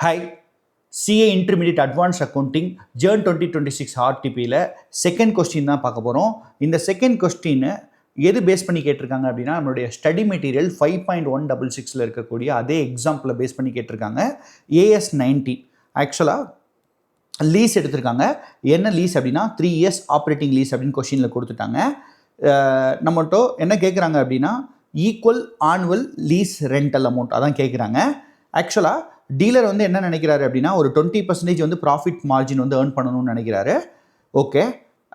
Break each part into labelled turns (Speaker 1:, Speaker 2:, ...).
Speaker 1: Hi, CA intermediate advance accounting ஜேர்ன் 2026 ஆர்டிபியில் second question தான் பார்க்க போகிறோம். இந்த செகண்ட் கொஸ்டின் எது பேஸ் பண்ணி கேட்டிருக்காங்க அப்படின்னா, நம்மளுடைய ஸ்டடி மெட்டீரியல் 5.166 இருக்கக்கூடிய அதே எக்ஸாம்பிளை பேஸ் பண்ணி கேட்டிருக்காங்க. AS 90 ஆக்சுவலாக லீஸ் எடுத்திருக்காங்க. என்ன லீஸ் அப்படின்னா 3 years ஆப்ரேட்டிங் லீஸ் அப்படின்னு கொஸ்டினில் கொடுத்துட்டாங்க. நம்மகிட்ட என்ன கேட்குறாங்க அப்படின்னா equal annual lease rental amount அதான் கேட்குறாங்க. ஆக்சுவலாக டீலர் வந்து என்ன நினைக்கிறாரு அப்படின்னா ஒரு 20% வந்து ப்ராஃபிட் மார்ஜின் வந்து ஏர்ன் பண்ணணும்னு நினைக்கிறாரு. ஓகே,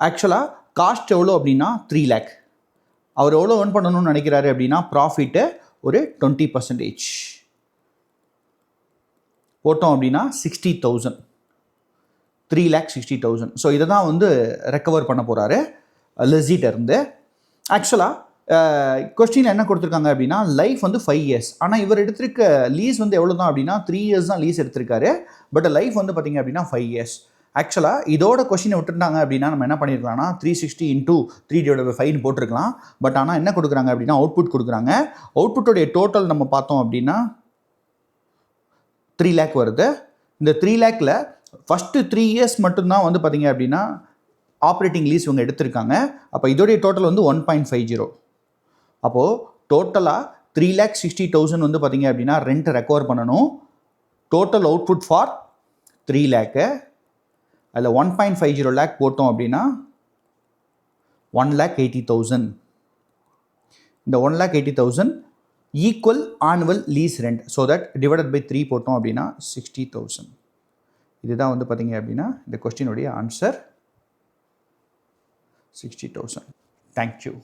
Speaker 1: ஆக்சுவலாக காஸ்ட் எவ்வளோ அப்படின்னா 3 lakh. அவர் எவ்வளோ ஏர்ன் பண்ணணும்னு நினைக்கிறாரு அப்படின்னா ப்ராஃபிட்டு ஒரு 20% போட்டோம் அப்படின்னா 60,000, 3,60,000. ஸோ இதை தான் வந்து ரெக்கவர் பண்ண போகிறாரு லெஸிட்டருந்து. ஆக்சுவலாக கொஸ்டின் என்ன கொடுத்துருக்காங்க அப்படின்னா லைஃப் வந்து 5 years. ஆனால் இவர் எடுத்திருக்க லீஸ் வந்து எவ்வளோ தான் அப்படின்னா 3 years தான் லீஸ் எடுத்திருக்காரு. பட் லைஃப் வந்து பார்த்திங்க அப்படின்னா 5 years. ஆக்சுவலாக இதோட கொஸ்டினை விட்டுருந்தாங்க அப்படின்னா நம்ம என்ன பண்ணியிருக்கலாம்னா 360 × 3/5 போட்டிருக்கலாம். பட் ஆனால் என்ன கொடுக்குறாங்க அப்படின்னா அவுட்புட் கொடுக்குறாங்க. அவுட்புட்டோடைய டோட்டல் நம்ம பார்த்தோம் அப்படின்னா 3 lakh வருது. இந்த 3 lakhல ஃபஸ்ட்டு 3 years மட்டும்தான் வந்து பார்த்திங்க அப்படின்னா ஆப்ரேட்டிங் லீஸ் இவங்க எடுத்திருக்காங்க. அப்போ இதோடைய டோட்டல் வந்து 1.50. அப்போது டோட்டலாக 3,60,000 வந்து பார்த்திங்க அப்படின்னா ரெண்ட் ரெக்கவர் பண்ணணும். Total output for 3 lakh. அதில் 1.50 lakh போட்டோம் அப்படின்னா 1,80,000. இந்த 1,80,000 equal annual lease rent. So that divided by 3 போட்டோம் அப்படின்னா 60,000. இதுதான் வந்து பார்த்திங்க அப்படின்னா இந்த கொஸ்டினுடைய ஆன்சர் 60,000. தேங்க்யூ.